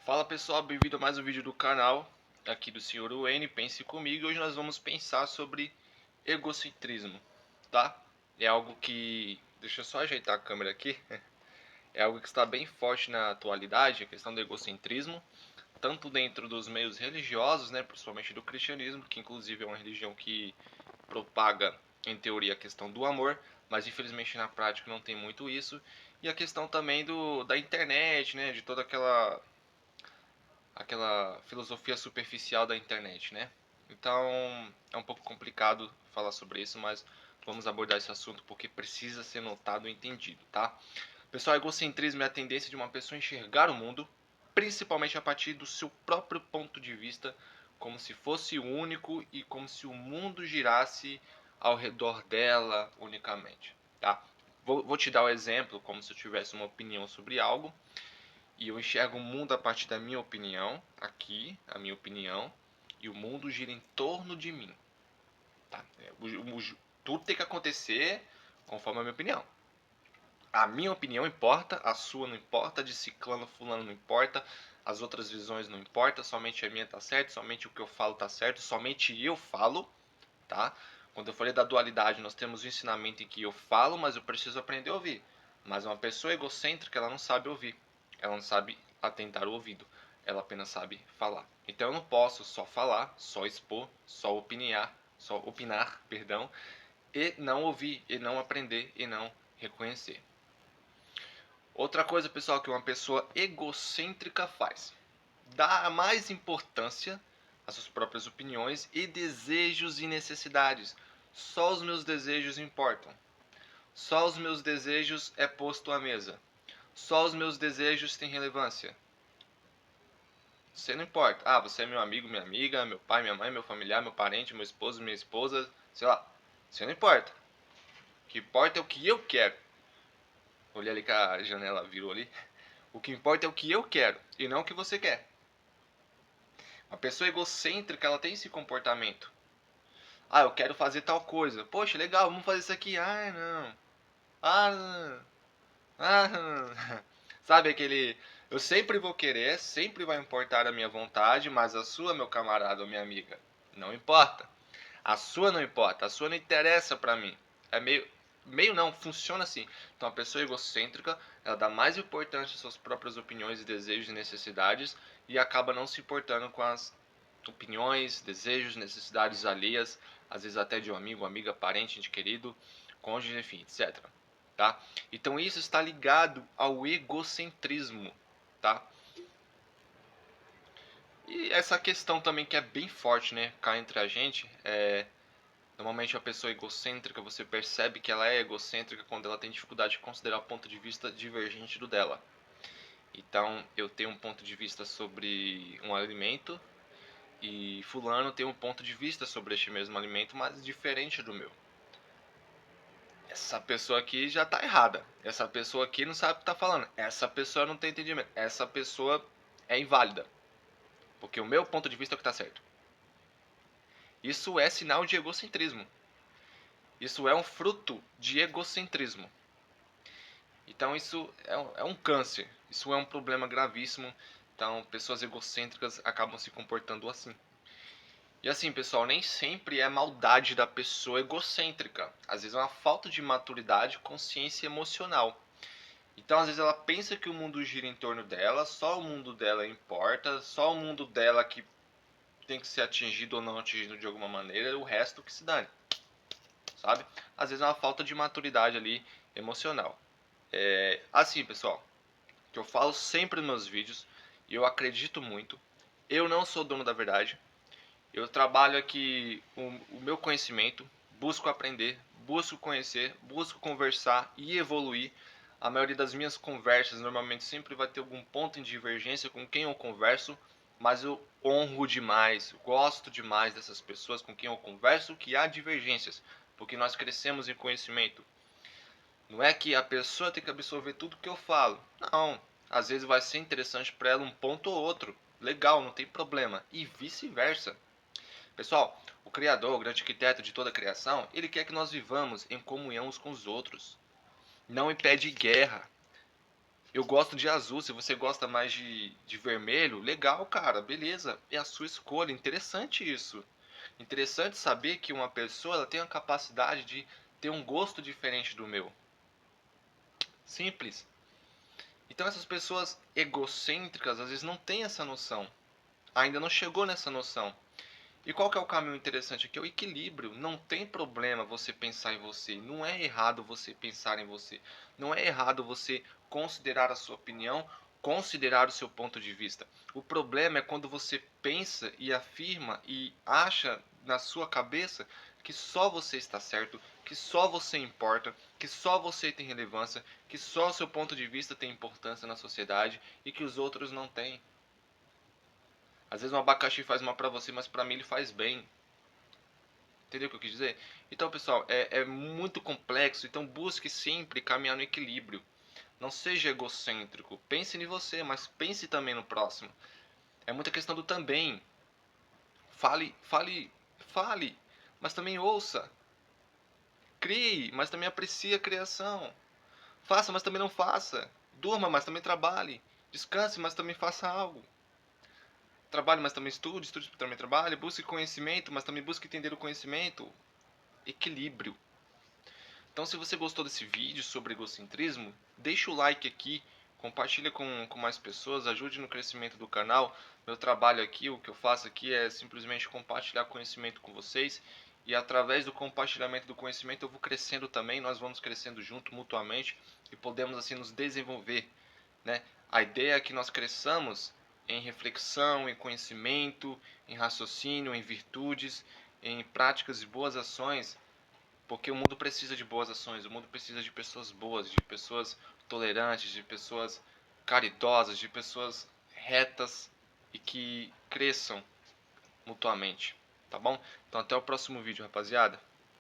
Fala pessoal, bem-vindo a mais um vídeo do canal aqui do Sr. Wayne, pense comigo. Hoje nós vamos pensar sobre egocentrismo, tá? É algo que, deixa eu só ajeitar a câmera aqui, é algo que está bem forte na atualidade, a questão do egocentrismo, tanto dentro dos meios religiosos, né, principalmente do cristianismo, que inclusive é uma religião que propaga, em teoria, a questão do amor, mas infelizmente na prática não tem muito isso, e a questão também da internet, né, de toda aquela filosofia superficial da internet, né? Então é um pouco complicado falar sobre isso, mas vamos abordar esse assunto porque precisa ser notado e entendido, tá? Pessoal, egocentrismo é a tendência de uma pessoa enxergar o mundo, principalmente a partir do seu próprio ponto de vista, como se fosse único e como se o mundo girasse ao redor dela unicamente, tá? Vou te dar o um exemplo, como se eu tivesse uma opinião sobre algo, e eu enxergo o mundo a partir da minha opinião, aqui, a minha opinião, e o mundo gira em torno de mim. Tá? Tudo tem que acontecer conforme a minha opinião. A minha opinião importa, a sua não importa, a de ciclano, fulano não importa, as outras visões não importa, somente a minha tá certa, somente o que eu falo tá certo, somente eu falo, tá? Quando eu falei da dualidade, nós temos um ensinamento em que eu falo, mas eu preciso aprender a ouvir. Mas uma pessoa egocêntrica, ela não sabe ouvir. Ela não sabe atentar o ouvido. Ela apenas sabe falar. Então eu não posso só falar, só expor, só opinar, perdão, e não ouvir, e não aprender, e não reconhecer. Outra coisa, pessoal, que uma pessoa egocêntrica faz: dá mais importância às suas próprias opiniões e desejos e necessidades. Só os meus desejos importam. Só os meus desejos é posto à mesa. Só os meus desejos têm relevância. Você não importa. Ah, você é meu amigo, minha amiga, meu pai, minha mãe, meu familiar, meu parente, meu esposo, minha esposa, sei lá. Você não importa. O que importa é o que eu quero. Olhei ali que a janela virou ali. O que importa é o que eu quero e não o que você quer. Uma pessoa egocêntrica, ela tem esse comportamento. Ah, eu quero fazer tal coisa. Poxa, legal, vamos fazer isso aqui. Ah, não. Ah, não. Ah, não. Sabe aquele... Eu sempre vou querer, sempre vai importar a minha vontade, mas a sua, meu camarada ou minha amiga, não importa. A sua não importa, a sua não interessa pra mim. É meio... Meio não, funciona assim. Então a pessoa egocêntrica, ela dá mais importância às suas próprias opiniões, desejos e necessidades e acaba não se importando com as opiniões, desejos, necessidades alheias, às vezes até de um amigo, amiga, parente, ente querido, cônjuge, enfim, etc. Tá? Então isso está ligado ao egocentrismo, tá? E essa questão também que é bem forte, né, cá entre a gente, normalmente a pessoa egocêntrica, você percebe que ela é egocêntrica quando ela tem dificuldade de considerar o ponto de vista divergente do dela. Então, eu tenho um ponto de vista sobre um alimento e fulano tem um ponto de vista sobre este mesmo alimento, mas diferente do meu. Essa pessoa aqui já tá errada. Essa pessoa aqui não sabe o que tá falando. Essa pessoa não tem entendimento. Essa pessoa é inválida. Porque o meu ponto de vista é o que tá certo. Isso é sinal de egocentrismo. Isso é um fruto de egocentrismo. Então isso é um câncer. Isso é um problema gravíssimo. Então pessoas egocêntricas acabam se comportando assim. E assim, pessoal, nem sempre é maldade da pessoa egocêntrica. Às vezes é uma falta de maturidade, consciência emocional. Então, às vezes ela pensa que o mundo gira em torno dela, só o mundo dela importa, só o mundo dela que tem que ser atingido ou não atingido de alguma maneira, o resto que se dane, sabe? Às vezes é uma falta de maturidade ali emocional. Assim, pessoal, que eu falo sempre nos meus vídeos, e eu acredito muito, eu não sou dono da verdade. Eu trabalho aqui o meu conhecimento, busco aprender, busco conhecer, busco conversar e evoluir. A maioria das minhas conversas normalmente sempre vai ter algum ponto em divergência com quem eu converso, mas eu honro demais, gosto demais dessas pessoas com quem eu converso que há divergências, porque nós crescemos em conhecimento. Não é que a pessoa tem que absorver tudo que eu falo. Não, às vezes vai ser interessante para ela um ponto ou outro. Legal, não tem problema. E vice-versa. Pessoal, o Criador, o grande arquiteto de toda a criação, ele quer que nós vivamos em comunhão uns com os outros. Não impede guerra. Eu gosto de azul, se você gosta mais de vermelho, legal, cara, beleza, é a sua escolha, interessante isso. Interessante saber que uma pessoa ela tem a capacidade de ter um gosto diferente do meu. Simples. Então essas pessoas egocêntricas às vezes não têm essa noção. Ainda não chegou nessa noção. E qual que é o caminho interessante aqui? É o equilíbrio. Não tem problema você pensar em você. Não é errado você pensar em você. Não é errado você considerar a sua opinião, considerar o seu ponto de vista. O problema é quando você pensa e afirma e acha na sua cabeça que só você está certo, que só você importa, que só você tem relevância, que só o seu ponto de vista tem importância na sociedade e que os outros não têm. Às vezes um abacaxi faz mal para você, mas para mim ele faz bem. Entendeu o que eu quis dizer? Então, pessoal, é muito complexo. Então, busque sempre caminhar no equilíbrio. Não seja egocêntrico. Pense em você, mas pense também no próximo. É muita questão do também. Fale, fale, fale, mas também ouça. Crie, mas também aprecie a criação. Faça, mas também não faça. Durma, mas também trabalhe. Descanse, mas também faça algo. Trabalhe, mas também estude, estude, mas também trabalhe. Busque conhecimento, mas também busque entender o conhecimento. Equilíbrio. Então, se você gostou desse vídeo sobre egocentrismo, deixa o like aqui, compartilha com mais pessoas, ajude no crescimento do canal. Meu trabalho aqui, o que eu faço aqui é simplesmente compartilhar conhecimento com vocês e através do compartilhamento do conhecimento eu vou crescendo também, nós vamos crescendo junto mutuamente e podemos assim nos desenvolver, né? A ideia é que nós cresçamos em reflexão, em conhecimento, em raciocínio, em virtudes, em práticas e boas ações porque o mundo precisa de boas ações, o mundo precisa de pessoas boas, de pessoas tolerantes, de pessoas caridosas, de pessoas retas e que cresçam mutuamente, tá bom? Então até o próximo vídeo, rapaziada.